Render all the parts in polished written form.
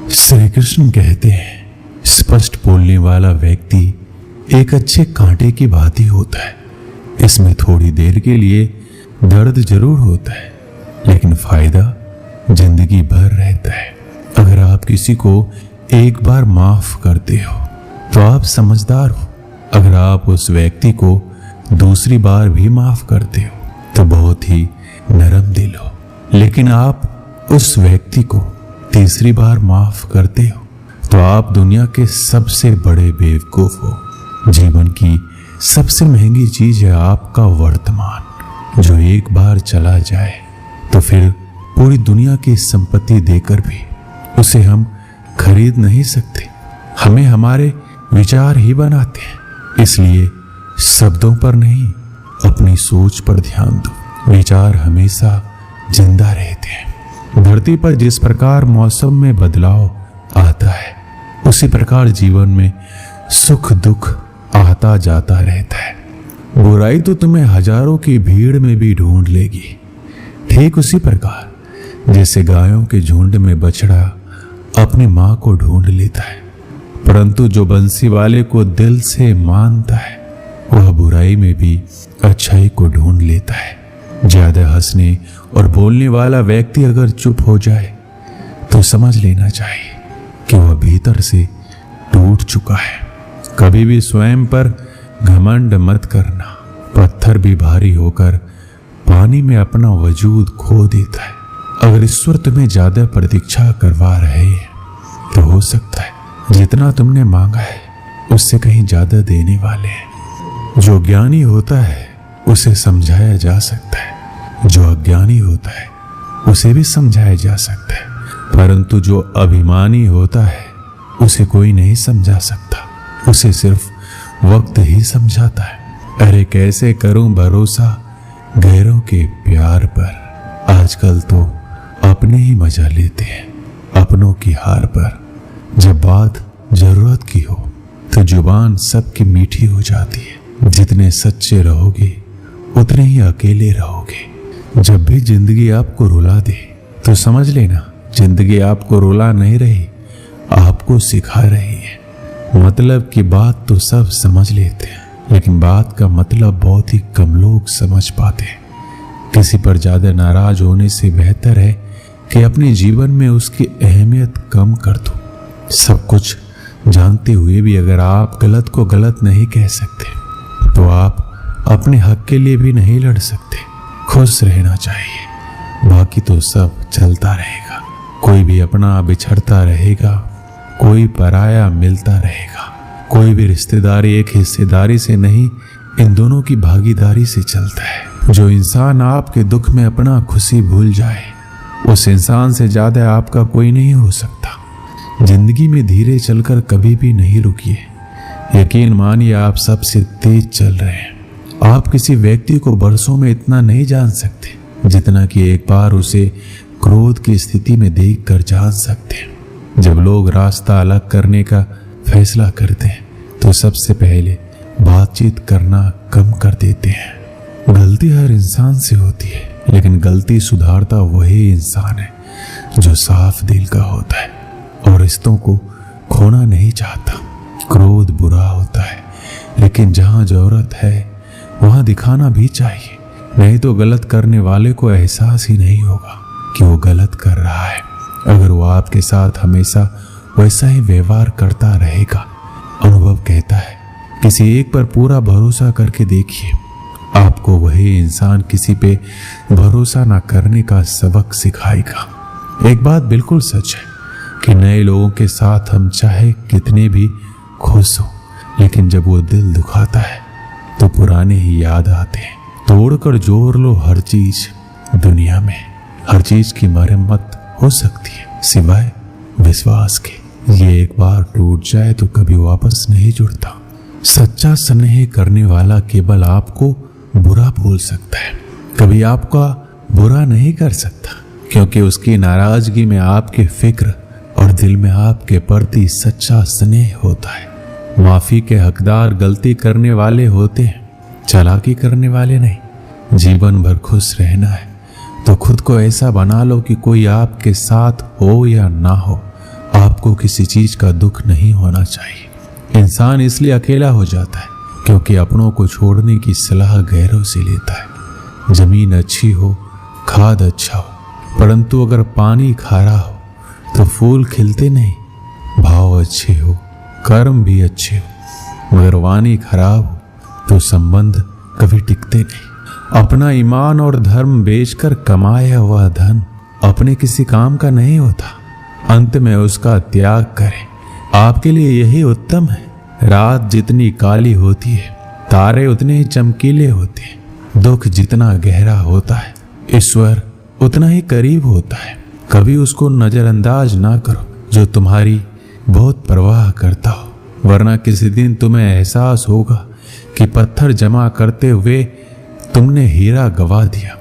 श्री कृष्ण कहते हैं, स्पष्ट बोलने वाला व्यक्ति एक अच्छे कांटे की भांति होता है। इसमें थोड़ी देर के लिए दर्द जरूर होता है, लेकिन फायदा जिंदगी भर रहता है। अगर आप किसी को एक बार माफ करते हो तो आप समझदार हो। अगर आप उस व्यक्ति को दूसरी बार भी माफ करते हो तो बहुत ही नरम दिल हो। लेकिन आप उस व्यक्ति को तीसरी बार माफ करते हो तो आप दुनिया के सबसे बड़े बेवकूफ हो। जीवन की सबसे महंगी चीज है आपका वर्तमान, जो एक बार चला जाए तो फिर पूरी दुनिया की संपत्ति देकर भी उसे हम खरीद नहीं सकते। हमें हमारे विचार ही बनाते हैं, इसलिए शब्दों पर नहीं अपनी सोच पर ध्यान दो। विचार हमेशा जिंदा रहते हैं। धरती पर जिस प्रकार मौसम में बदलाव आता है, उसी प्रकार जीवन में सुख दुख आता जाता रहता है। बुराई तो तुम्हें हजारों की भीड़ में भी ढूंढ लेगी, ठीक उसी प्रकार जैसे गायों के झुंड में बछड़ा अपनी मां को ढूंढ लेता है। परंतु जो बंसी वाले को दिल से मानता है, वह बुराई में भी अच्छाई को ढूंढ लेता है। ज्यादा हंसने और बोलने वाला व्यक्ति अगर चुप हो जाए तो समझ लेना चाहिए कि वह भीतर से टूट चुका है। कभी भी स्वयं पर घमंड मत करना। पत्थर भी भारी होकर पानी में अपना वजूद खो देता है। अगर ईश्वर तुम्हें ज्यादा प्रतीक्षा करवा रहे हैं तो हो सकता है जितना तुमने मांगा है उससे कहीं ज्यादा देने वाले हैं। जो ज्ञानी होता है उसे समझाया जा सकता है, जो अज्ञानी होता है उसे भी समझाया जा सकता है, परंतु जो अभिमानी होता है उसे कोई नहीं समझा सकता। उसे सिर्फ वक्त ही समझाता है। अरे कैसे करूं भरोसा गैरों के प्यार पर। आजकल तो अपने ही मजा लेते हैं अपनों की हार पर। जब बात जरूरत की हो तो जुबान सबकी मीठी हो जाती है। जितने सच्चे रहोगे उतने ही अकेले रहोगे। जब भी जिंदगी आपको रुला दे तो समझ लेना जिंदगी आपको रुला नहीं रही, आपको सिखा रही है। मतलब की बात तो सब समझ लेते हैं, लेकिन बात का मतलब बहुत ही कम लोग समझ पाते हैं। किसी पर ज्यादा नाराज होने से बेहतर है कि अपने जीवन में उसकी अहमियत कम कर दो। सब कुछ जानते हुए भी अगर आप गलत को गलत नहीं कह सकते तो आप अपने हक के लिए भी नहीं लड़ सकते। खुश रहना चाहिए, बाकी तो सब चलता रहेगा। कोई भी अपना बिछड़ता रहेगा, कोई पराया मिलता रहेगा। कोई भी रिश्तेदारी एक हिस्सेदारी से नहीं, इन दोनों की भागीदारी से चलता है। जो इंसान आपके दुख में अपना खुशी भूल जाए, उस इंसान से ज्यादा आपका कोई नहीं हो सकता। जिंदगी में धीरे चलकर कभी भी नहीं रुकिए। यकीन मानिए आप सबसे तेज चल रहे हैं। आप किसी व्यक्ति को बरसों में इतना नहीं जान सकते जितना कि एक बार उसे क्रोध की स्थिति में देखकर जान सकते हैं। जब लोग रास्ता अलग करने का फैसला करते हैं तो सबसे पहले बातचीत करना कम कर देते हैं। गलती हर इंसान से होती है, लेकिन गलती सुधारता वही इंसान है जो साफ दिल का होता है और रिश्तों को खोना नहीं चाहता। क्रोध बुरा होता है, लेकिन जहां जरूरत है वहां दिखाना भी चाहिए, नहीं तो गलत करने वाले को एहसास ही नहीं होगा कि वो गलत कर रहा है। अगर वो आपके साथ हमेशा वैसा ही व्यवहार करता रहेगा, अनुभव कहता है किसी एक पर पूरा भरोसा करके देखिए, आपको वही इंसान किसी पे भरोसा ना करने का सबक सिखाएगा। एक बात बिल्कुल सच है कि नए लोगों के साथ हम चाहे कितने भी खुश हो, लेकिन जब वो दिल दुखाता है तो पुराने ही याद आते हैं। तोड़कर जोड़ लो हर चीज दुनिया में, हर चीज की मरम्मत हो सकती है सिवाय विश्वास के। ये एक बार टूट जाए तो कभी वापस नहीं जुड़ता। सच्चा स्नेह करने वाला केवल आपको बुरा बोल सकता है, कभी आपका बुरा नहीं कर सकता, क्योंकि उसकी नाराजगी में आपकी फिक्र और दिल में आपके प्रति सच्चा स्नेह होता है। माफी के हकदार गलती करने वाले होते हैं, चालाकी करने वाले नहीं। जीवन भर खुश रहना है तो खुद को ऐसा बना लो कि कोई आपके साथ हो या ना हो, आपको किसी चीज का दुख नहीं होना चाहिए। इंसान इसलिए अकेला हो जाता है क्योंकि अपनों को छोड़ने की सलाह गैरों से लेता है। जमीन अच्छी हो, खाद अच्छा हो, परंतु अगर पानी खारा हो तो फूल खिलते नहीं। भाव अच्छे हो, कर्म भी अच्छे हो, मगर वाणी खराब हो तो संबंध कभी टिकते नहीं। अपना ईमान और धर्म बेचकर कमाया हुआ धन अपने किसी काम का नहीं होता। अंत में उसका त्याग करें, आपके लिए यही उत्तम है। रात जितनी काली होती है, तारे उतने ही चमकीले होते हैं। दुख जितना गहरा होता है, ईश्वर उतना ही करीब होता है। कभी उसको नजरअंदाज ना करो जो तुम्हारी बहुत परवाह करता हो, वरना किसी दिन तुम्हें एहसास होगा कि पत्थर जमा करते हुए तुमने हीरा गवा दिया।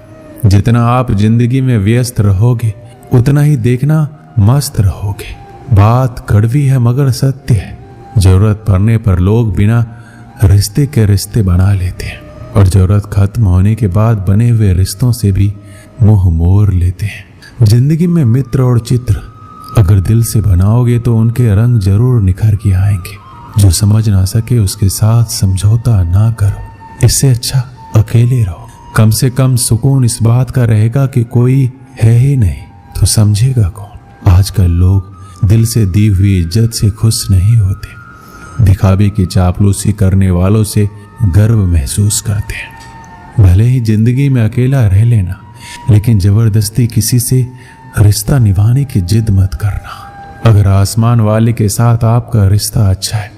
जितना आप जिंदगी में व्यस्त रहोगे उतना ही देखना मस्त रहोगे। बात कड़वी है मगर सत्य है। जरूरत पड़ने पर लोग बिना रिश्ते के रिश्ते बना लेते हैं और जरूरत खत्म होने के बाद बने हुए रिश्तों से भी मुंह मोड़ लेते हैं। जिंदगी में मित्र और चित्र अगर दिल से बनाओगे तो उनके रंग जरूर निखर के आएंगे। जो समझ ना सके उसके साथ समझौता ना करो, इससे अच्छा अकेले रहो। कम से कम सुकून इस बात का रहेगा कि कोई है ही नहीं तो समझेगा कौन। आजकल लोग दिल से दी हुई इज्जत से खुश नहीं होते, दिखावे की चापलूसी करने वालों से गर्व महसूस करते हैं। भले ही जिंदगी में अकेला रह लेना, लेकिन जबरदस्ती किसी से रिश्ता निभाने की जिद मत करना। अगर आसमान वाले के साथ आपका रिश्ता अच्छा है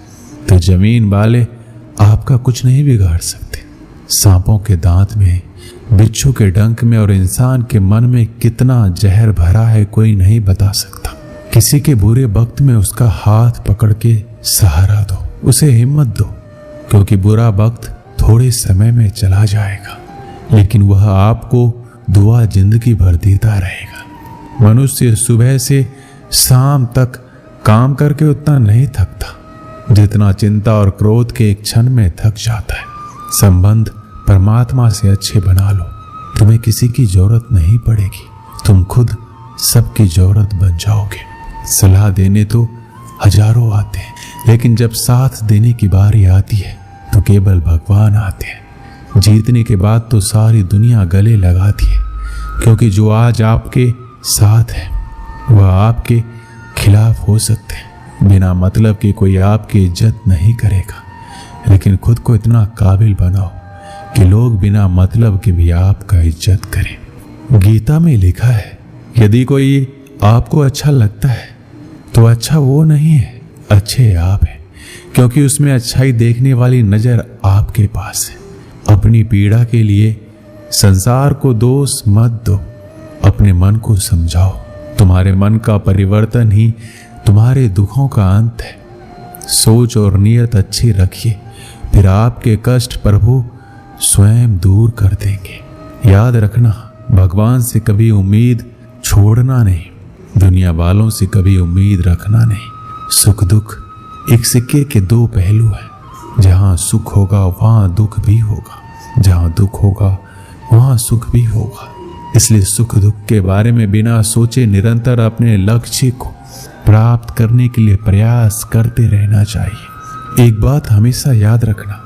तो जमीन वाले आपका कुछ नहीं बिगाड़ सकते। सांपों के दांत में, बिच्छू के डंक में और इंसान के मन में कितना जहर भरा है कोई नहीं बता सकता। किसी के बुरे वक्त में उसका हाथ पकड़ के सहारा दो, उसे हिम्मत दो, क्योंकि बुरा वक्त थोड़े समय में चला जाएगा लेकिन वह आपको दुआ जिंदगी भर देता रहेगा। मनुष्य सुबह से शाम तक काम करके उतना नहीं थकता जितना चिंता और क्रोध के एक क्षण में थक जाता है। संबंध परमात्मा से अच्छे बना लो, तुम्हें किसी की जरूरत नहीं पड़ेगी, तुम खुद सबकी जरूरत बन जाओगे। सलाह देने तो हजारों आते हैं, लेकिन जब साथ देने की बारी आती है तो केवल भगवान आते हैं। जीतने के बाद तो सारी दुनिया गले लगाती है, क्योंकि जो आज आपके साथ है वह आपके खिलाफ हो सकते हैं। बिना मतलब कि कोई आपकी इज्जत नहीं करेगा, लेकिन खुद को इतना काबिल बनाओ कि लोग बिना मतलब के भी आपका इज्जत करें। गीता में लिखा है, यदि कोई आपको अच्छा लगता है तो अच्छा वो नहीं है, अच्छे आप हैं, क्योंकि उसमें अच्छाई देखने वाली नजर आपके पास है। अपनी पीड़ा के लिए संसार को दोष मत दो, अपने मन को समझाओ। तुम्हारे मन का परिवर्तन ही तुम्हारे दुखों का अंत है। सोच और नियत अच्छी रखिए, फिर आपके कष्ट प्रभु स्वयं दूर कर देंगे। याद रखना, भगवान से कभी उम्मीद छोड़ना नहीं, दुनिया वालों से कभी उम्मीद रखना नहीं। सुख दुख एक सिक्के के दो पहलू हैं। जहां सुख होगा वहां दुख भी होगा, जहां दुख होगा वहां सुख भी होगा। इसलिए सुख दुख के बारे में बिना सोचे निरंतर अपने लक्ष्य को प्राप्त करने के लिए प्रयास करते रहना चाहिए। एक बात हमेशा याद रखना,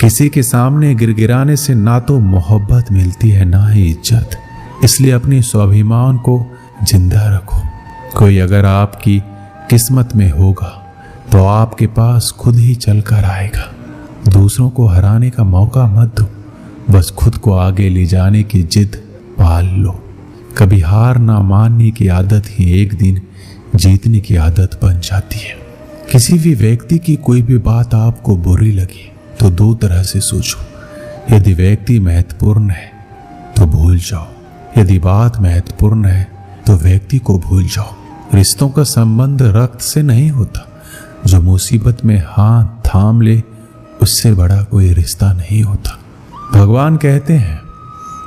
किसी के सामने गिड़गिड़ाने से ना तो मोहब्बत मिलती है ना ही इज्जत। इसलिए अपने स्वाभिमान को जिंदा रखो। कोई अगर आपकी किस्मत में होगा तो आपके पास खुद ही चल कर आएगा। दूसरों को हराने का मौका मत दो, बस खुद को आगे ले जाने की जिद पाल लो। कभी हार ना मानने की आदत ही एक दिन जीतने की आदत बन जाती है। किसी भी व्यक्ति की कोई भी बात आपको बुरी लगी तो दो तरह से सोचो। यदि व्यक्ति महत्वपूर्ण है तो भूल जाओ, यदि बात महत्वपूर्ण है तो व्यक्ति को भूल जाओ। रिश्तों का संबंध रक्त से नहीं होता, जो मुसीबत में हाथ थाम ले उससे बड़ा कोई रिश्ता नहीं होता। भगवान कहते हैं,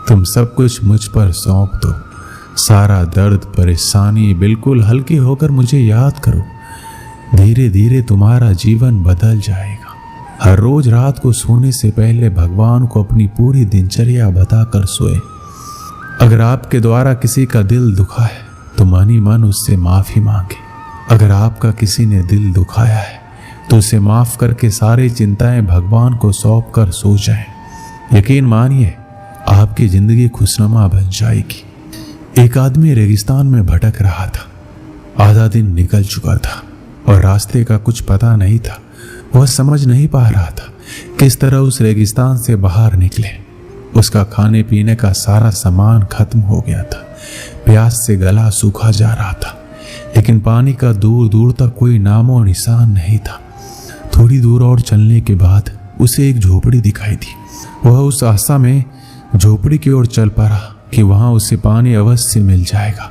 तुम सब कुछ मुझ पर सौंप दो, सारा दर्द परेशानी बिल्कुल हल्की होकर मुझे याद करो। धीरे धीरे तुम्हारा जीवन बदल जाएगा। हर रोज रात को सोने से पहले भगवान को अपनी पूरी दिनचर्या बताकर सोए। अगर आपके द्वारा किसी का दिल दुखा है तो मन ही मन उससे माफी मांगे। अगर आपका किसी ने दिल दुखाया है तो उसे माफ करके सारी चिंताएं भगवान को सौंप कर सो जाएं। यकीन मानिए आपकी जिंदगी खुशनुमा बन जाएगी। एक आदमी रेगिस्तान में भटक रहा था। आधा दिन निकल चुका था और रास्ते का कुछ पता नहीं था। वह समझ नहीं पा रहा था किस तरह उस रेगिस्तान से बाहर निकले। उसका खाने पीने का सारा सामान खत्म हो गया था। प्यास से गला सूखा जा रहा था, लेकिन पानी का दूर दूर तक कोई नामो निशान नहीं था। थोड़ी दूर और चलने के बाद उसे एक झोपड़ी दिखाई दी। वह उस आशा में झोपड़ी की ओर चल पड़ा कि वहां उसे पानी अवश्य मिल जाएगा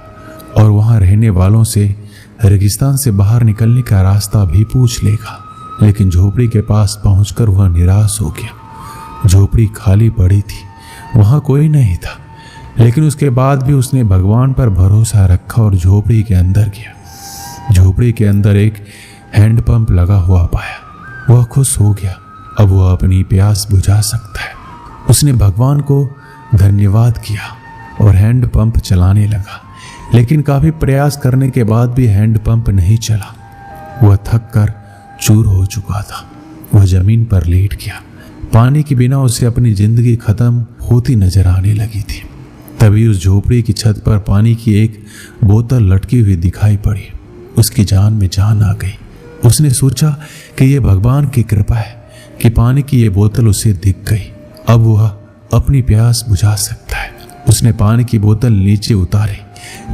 और वहां रहने वालों से रेगिस्तान से बाहर निकलने का रास्ता भी पूछ लेगा। लेकिन झोपड़ी के पास पहुंचकर वह निराश हो गया। झोपड़ी खाली पड़ी थी, वहां कोई नहीं था। लेकिन उसके बाद भी उसने भगवान पर भरोसा रखा और झोपड़ी के अंदर गया। झोपड़ी के अंदर एक हैंडपंप लगा हुआ पाया। वह खुश हो गया, अब वह अपनी प्यास बुझा सकता है। उसने भगवान को धन्यवाद किया और हैंडपंप चलाने लगा। लेकिन काफी प्रयास करने के बाद भी हैंडपंप नहीं चला। वह थक कर चूर हो चुका था। वह जमीन पर लेट गया। पानी के बिना उसे अपनी जिंदगी खत्म होती नजर आने लगी थी। तभी उस झोपड़ी की छत पर पानी की एक बोतल लटकी हुई दिखाई पड़ी। उसकी जान में जान आ गई। उसने सोचा कि यह भगवान की कृपा है कि पानी की यह बोतल उसे दिख गई। अब वह अपनी प्यास बुझा सकता है। उसने पानी की बोतल नीचे उतारी,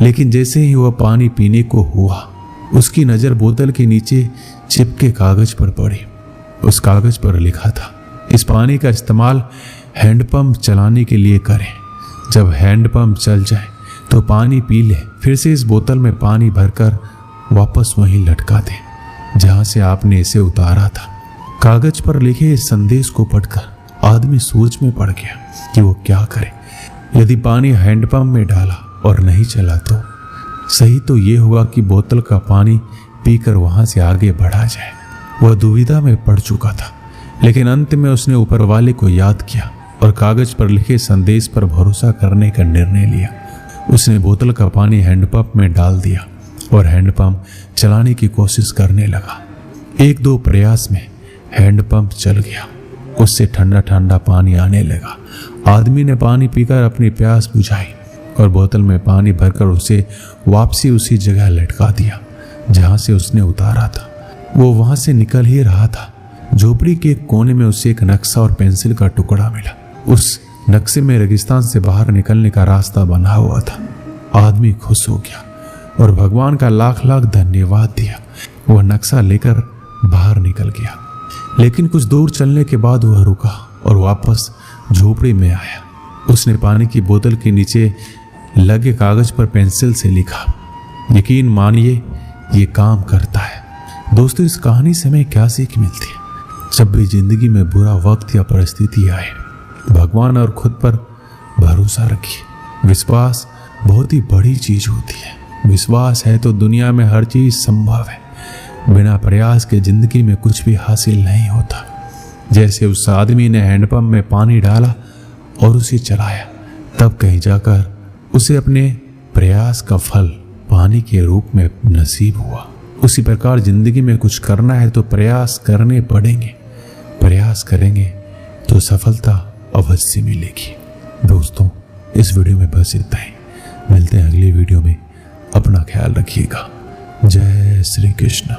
लेकिन जैसे ही वह पानी पीने को हुआ, उसकी नजर बोतल के नीचे चिपके कागज पर पड़ी। उस कागज पर लिखा था, इस पानी का इस्तेमाल हैंडपंप चलाने के लिए करें। जब हैंडपंप चल जाए तो पानी पी ले, फिर से इस बोतल में पानी भरकर वापस वहीं लटका दे जहां से आपने इसे उतारा था। कागज पर लिखे इस संदेश को पढ़कर आदमी सोच में पड़ गया कि वो क्या करे। यदि पानी हैंडपंप में डाला और नहीं चला तो सही तो ये हुआ कि बोतल का पानी पीकर वहां से आगे बढ़ा जाए। वह दुविधा में पड़ चुका था, लेकिन अंत में उसने ऊपर वाले को याद किया और कागज पर लिखे संदेश पर भरोसा करने का निर्णय लिया। उसने बोतल का पानी हैंडपंप में डाल दिया और हैंडपंप चलाने की कोशिश करने लगा। एक दो प्रयास में हैंडपंप चल गया। उससे ठंडा ठंडा पानी आने लगा। आदमी ने पानी पीकर अपनी प्यास बुझाई और बोतल में पानी भरकर उसे वापसी उसी जगह लटका दिया जहां से उसने उतारा था। वो वहां से निकल ही रहा था। झोपड़ी के कोने में उसे एक नक्शा और पेंसिल का टुकड़ा मिला। उस नक्शे में रेगिस्तान से बाहर निकलने का रास्ता बना हुआ था। आदमी खुश हो गया और भगवान का लाख लाख धन्यवाद दिया। वह नक्शा लेकर बाहर निकल गया, लेकिन कुछ दूर चलने के बाद वह रुका और वापस झोपड़ी में आया। उसने पानी की बोतल के नीचे लगे कागज पर पेंसिल से लिखा। यकीन मानिए ये काम करता है। दोस्तों, इस कहानी से हमें क्या सीख मिलती है? जब भी जिंदगी में बुरा वक्त या परिस्थिति आए, भगवान और खुद पर भरोसा रखिए। विश्वास बहुत ही बड़ी चीज होती है। विश्वास है तो दुनिया में हर चीज संभव है। बिना प्रयास के जिंदगी में कुछ भी हासिल नहीं होता। जैसे उस आदमी ने हैंडपंप में पानी डाला और उसे चलाया, तब कहीं जाकर उसे अपने प्रयास का फल पानी के रूप में नसीब हुआ। उसी प्रकार जिंदगी में कुछ करना है तो प्रयास करने पड़ेंगे। प्रयास करेंगे तो सफलता अवश्य मिलेगी। दोस्तों, इस वीडियो में बस इतना ही। मिलते हैं अगली वीडियो में। अपना ख्याल रखिएगा। जय श्री कृष्ण।